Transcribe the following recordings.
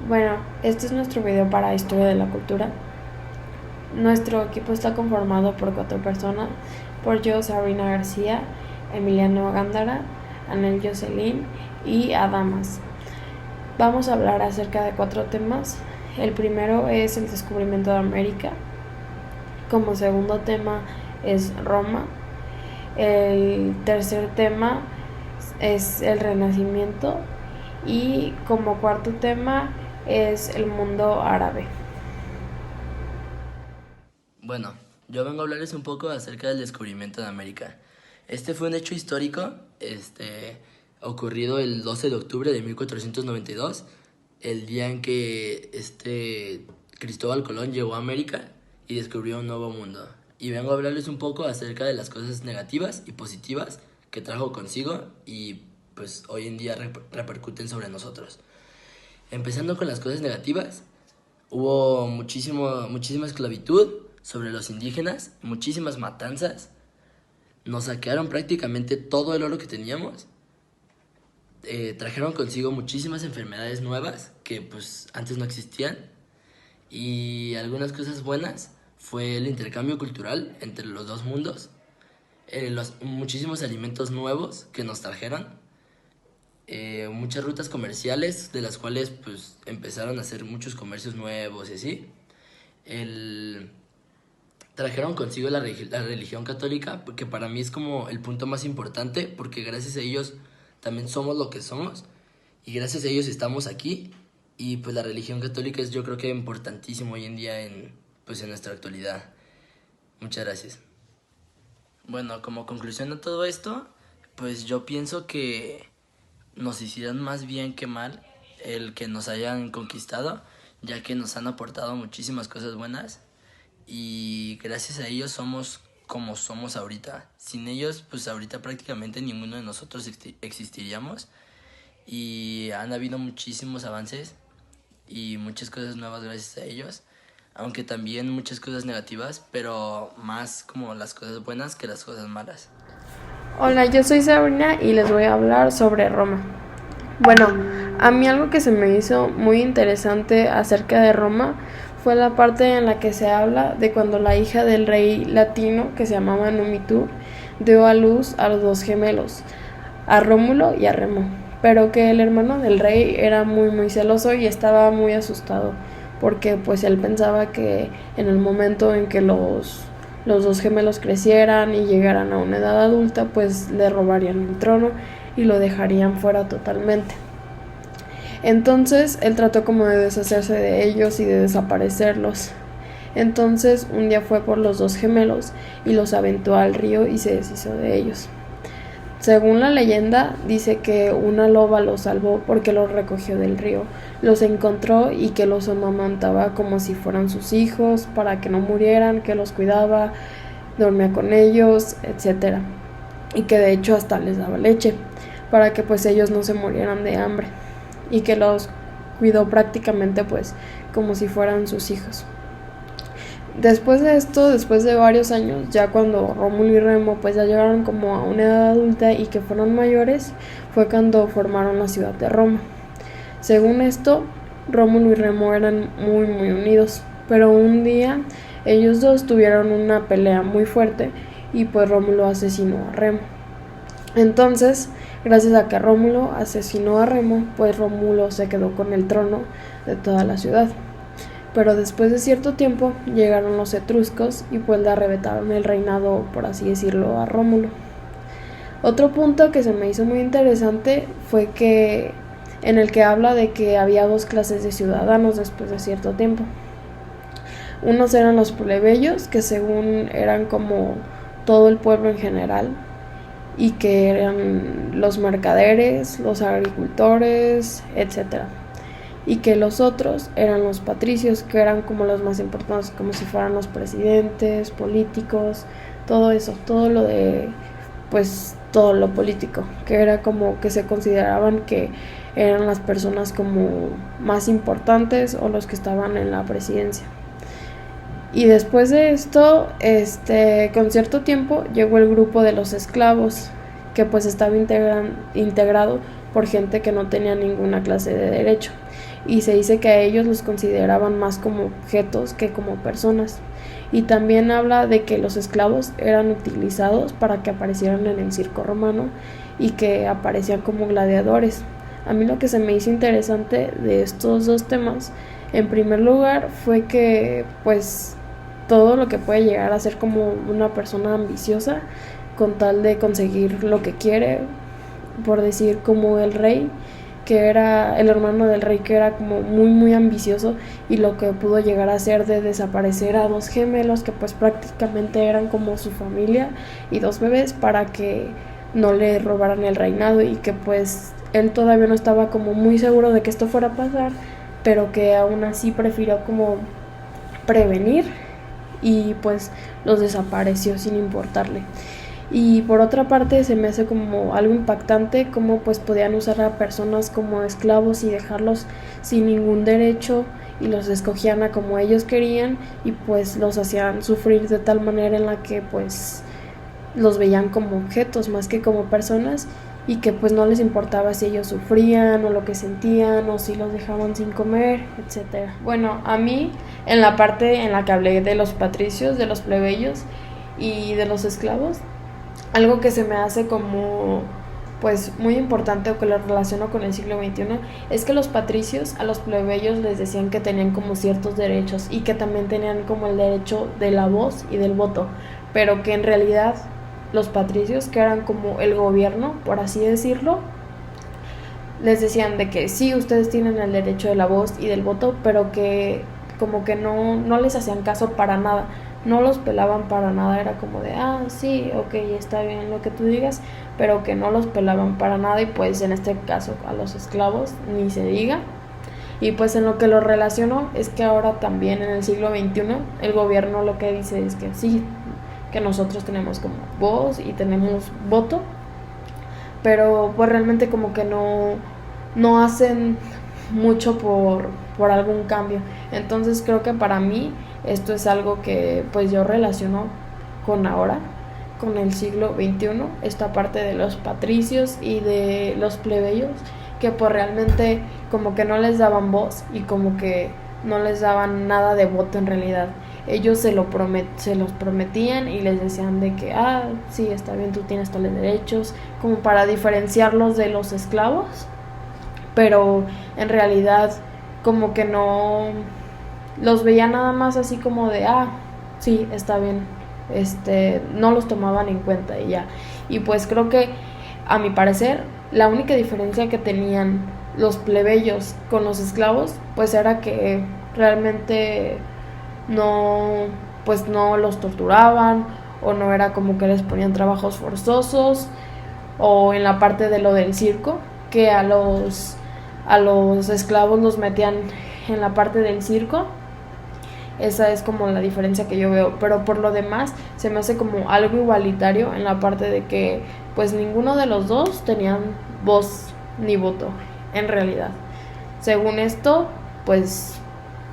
Bueno, este es nuestro video para Historia de la Cultura. Nuestro equipo está conformado por 4 personas, por yo, Sabrina García, Emiliano Gándara, Anel Jocelyn y Adamas. Vamos a hablar acerca de 4 temas. El primero es el descubrimiento de América. Como segundo tema es Roma. El tercer tema es el Renacimiento. Y como cuarto tema es el mundo árabe. Bueno, yo vengo a hablarles un poco acerca del descubrimiento de América. Este fue un hecho histórico, ocurrido el 12 de octubre de 1492, el día en que Cristóbal Colón llegó a América y descubrió un nuevo mundo. Y vengo a hablarles un poco acerca de las cosas negativas y positivas que trajo consigo y pues hoy en día repercuten sobre nosotros. Empezando con las cosas negativas, hubo muchísima esclavitud sobre los indígenas, muchísimas matanzas, nos saquearon prácticamente todo el oro que teníamos, trajeron consigo muchísimas enfermedades nuevas que pues antes no existían, y algunas cosas buenas fue el intercambio cultural entre los dos mundos, muchísimos alimentos nuevos que nos trajeron, muchas rutas comerciales de las cuales pues empezaron a hacer muchos comercios nuevos y así. Trajeron consigo la religión católica, que para mí es como el punto más importante, porque gracias a ellos también somos lo que somos y gracias a ellos estamos aquí, y pues la religión católica es, yo creo que importantísimo hoy en día en nuestra actualidad. Muchas gracias. Bueno, como conclusión a todo esto, pues yo pienso que nos hicieron más bien que mal el que nos hayan conquistado, ya que nos han aportado muchísimas cosas buenas y gracias a ellos somos como somos ahorita. Sin ellos, pues ahorita prácticamente ninguno de nosotros existiríamos, y han habido muchísimos avances y muchas cosas nuevas gracias a ellos, aunque también muchas cosas negativas, pero más como las cosas buenas que las cosas malas. Hola, yo soy Sabrina y les voy a hablar sobre Roma. Bueno, a mí algo que se me hizo muy interesante acerca de Roma fue la parte en la que se habla de cuando la hija del rey latino, que se llamaba Numitur, dio a luz a los 2 gemelos, a Rómulo y a Remo, pero que el hermano del rey era muy celoso y estaba muy asustado, porque pues él pensaba que en el momento en que los 2 gemelos crecieran y llegaran a una edad adulta, pues le robarían el trono y lo dejarían fuera totalmente. Entonces él trató como de deshacerse de ellos y de desaparecerlos. Entonces un día fue por los 2 gemelos y los aventó al río y se deshizo de ellos. Según la leyenda, dice que una loba los salvó porque los recogió del río, los encontró y que los amamantaba como si fueran sus hijos para que no murieran, que los cuidaba, dormía con ellos, etc. Y que de hecho hasta les daba leche para que pues ellos no se murieran de hambre, y que los cuidó prácticamente pues como si fueran sus hijos. Después de esto, después de varios años, ya cuando Rómulo y Remo pues ya llegaron como a una edad adulta y que fueron mayores, fue cuando formaron la ciudad de Roma. Según esto, Rómulo y Remo eran muy unidos, pero un día ellos dos tuvieron una pelea muy fuerte y pues Rómulo asesinó a Remo. Entonces, gracias a que Rómulo asesinó a Remo, pues Rómulo se quedó con el trono de toda la ciudad. Pero después de cierto tiempo llegaron los etruscos y pues le arrebataron el reinado, por así decirlo, a Rómulo. Otro punto que se me hizo muy interesante fue que en el que habla de que había 2 clases de ciudadanos después de cierto tiempo. Unos eran los plebeyos, que según eran como todo el pueblo en general, y que eran los mercaderes, los agricultores, etc. Y que los otros eran los patricios, que eran como los más importantes, como si fueran los presidentes, políticos, todo eso, todo lo de, pues todo lo político, que era como que se consideraban que eran las personas como más importantes o los que estaban en la presidencia. Y después de esto, con cierto tiempo llegó el grupo de los esclavos, que pues estaba integrado por gente que no tenía ninguna clase de derecho, y se dice que a ellos los consideraban más como objetos que como personas. Y también habla de que los esclavos eran utilizados para que aparecieran en el circo romano y que aparecían como gladiadores. A mí lo que se me hizo interesante de estos dos temas, en primer lugar, fue que pues todo lo que puede llegar a ser como una persona ambiciosa con tal de conseguir lo que quiere, por decir como el rey, que era el hermano del rey, que era como muy ambicioso, y lo que pudo llegar a hacer de desaparecer a dos gemelos que pues prácticamente eran como su familia y dos bebés para que no le robaran el reinado, y que pues él todavía no estaba como muy seguro de que esto fuera a pasar, pero que aún así prefirió como prevenir y pues los desapareció sin importarle. Y por otra parte se me hace como algo impactante cómo pues podían usar a personas como esclavos y dejarlos sin ningún derecho, y los escogían a como ellos querían, y pues los hacían sufrir de tal manera en la que pues los veían como objetos más que como personas, y que pues no les importaba si ellos sufrían o lo que sentían o si los dejaban sin comer, etcétera. Bueno, a mí en la parte en la que hablé de los patricios, de los plebeyos y de los esclavos, algo que se me hace como pues muy importante, o que lo relaciono con el siglo XXI, es que los patricios a los plebeyos les decían que tenían como ciertos derechos, y que también tenían como el derecho de la voz y del voto, pero que en realidad los patricios, que eran como el gobierno, por así decirlo, les decían de que sí, ustedes tienen el derecho de la voz y del voto, pero que como que no les hacían caso para nada, no los pelaban para nada, era como de, sí, ok, está bien lo que tú digas, pero que no los pelaban para nada. Y pues en este caso a los esclavos ni se diga. Y pues en lo que lo relaciono es que ahora también en el siglo XXI el gobierno lo que dice es que sí, que nosotros tenemos como voz y tenemos voto, pero pues realmente como que no hacen mucho por algún cambio. Entonces creo que para mí esto es algo que pues yo relaciono con ahora, con el siglo XXI, esta parte de los patricios y de los plebeyos, que pues realmente como que no les daban voz y como que no les daban nada de voto en realidad. Ellos se los prometían y les decían de que, sí, está bien, tú tienes tales derechos, como para diferenciarlos de los esclavos, pero en realidad como que no los veía nada más así como de, sí, está bien, no los tomaban en cuenta y ya. Y pues creo que, a mi parecer, la única diferencia que tenían los plebeyos con los esclavos pues era que realmente no los torturaban, o no era como que les ponían trabajos forzosos, o en la parte de lo del circo, que a los esclavos los metían en la parte del circo. Esa es como la diferencia que yo veo, pero por lo demás se me hace como algo igualitario, en la parte de que pues ninguno de los dos tenían voz ni voto en realidad. Según esto pues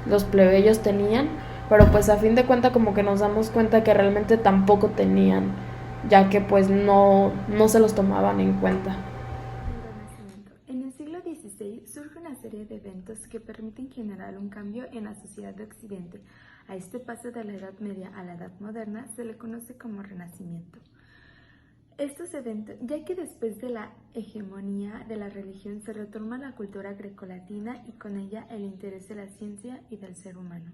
los plebeyos tenían, pero pues a fin de cuentas como que nos damos cuenta que realmente tampoco tenían, ya que pues no se los tomaban en cuenta. En el siglo XVI surge una serie de eventos que permiten generar un cambio en la sociedad de Occidente. A este paso de la Edad Media a la Edad Moderna se le conoce como Renacimiento. Estos eventos, ya que después de la hegemonía de la religión se retoma la cultura grecolatina y con ella el interés de la ciencia y del ser humano.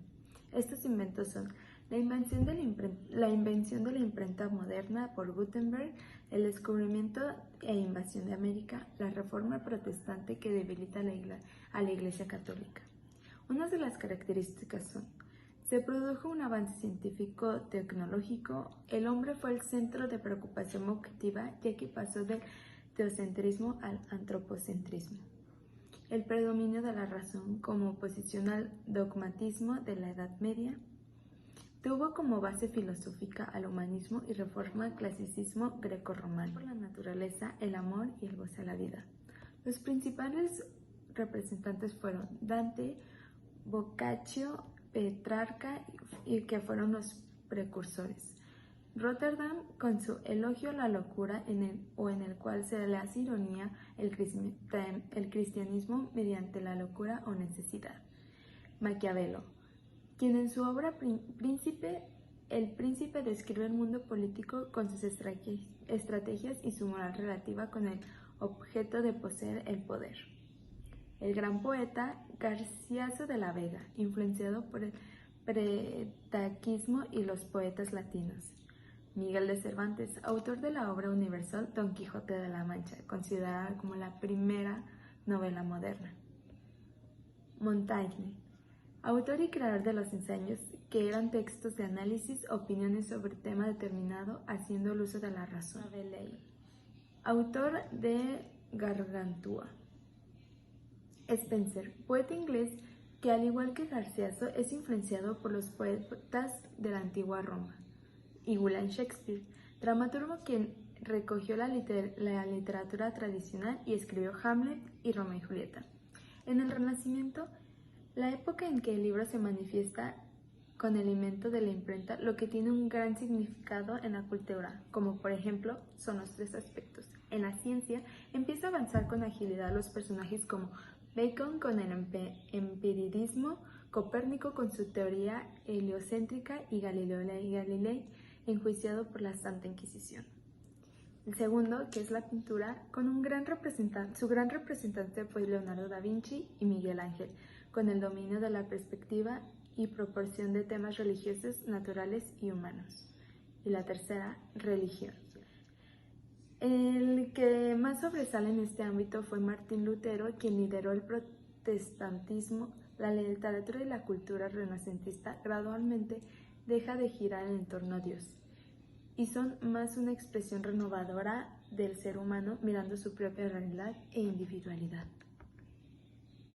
Estos inventos son la invención de la imprenta moderna por Gutenberg, el descubrimiento e invasión de América, la reforma protestante que debilita a la Iglesia Católica. Unas de las características son: se produjo un avance científico-tecnológico, el hombre fue el centro de preocupación objetiva, ya que pasó del teocentrismo al antropocentrismo. El predominio de la razón como oposición al dogmatismo de la Edad Media. Tuvo como base filosófica al humanismo y reforma al clasicismo grecorromano. Por la naturaleza, el amor y el goce a la vida. Los principales representantes fueron Dante, Boccaccio, Petrarca, y que fueron los precursores. Rotterdam, con su elogio a la locura en el cual se le hace ironía el cristianismo mediante la locura o necesidad. Maquiavelo, quien en su obra El Príncipe describe el mundo político con sus estrategias y su moral relativa con el objeto de poseer el poder. El gran poeta Garcilaso de la Vega, influenciado por el petrarquismo y los poetas latinos. Miguel de Cervantes, autor de la obra universal Don Quijote de la Mancha, considerada como la primera novela moderna. Montaigne, autor y creador de los ensayos, que eran textos de análisis, opiniones sobre tema determinado, haciendo el uso de la razón. Rabelais, autor de Gargantúa. Spenser, poeta inglés que al igual que Garcilaso es influenciado por los poetas de la antigua Roma. Y William Shakespeare, dramaturgo quien recogió la literatura tradicional y escribió Hamlet y Romeo y Julieta. En el Renacimiento, la época en que el libro se manifiesta con el invento de la imprenta, lo que tiene un gran significado en la cultura, como por ejemplo son los 3 aspectos. En la ciencia, empieza a avanzar con agilidad los personajes como Bacon con el empirismo, Copérnico con su teoría heliocéntrica y Galileo Galilei enjuiciado por la Santa Inquisición. El segundo, que es la pintura, con su gran representante fue Leonardo da Vinci y Miguel Ángel, con el dominio de la perspectiva y proporción de temas religiosos, naturales y humanos. Y la tercera, religión. El que más sobresale en este ámbito fue Martín Lutero, quien lideró el protestantismo. La literatura y la cultura renacentista gradualmente deja de girar en torno a Dios y son más una expresión renovadora del ser humano mirando su propia realidad e individualidad.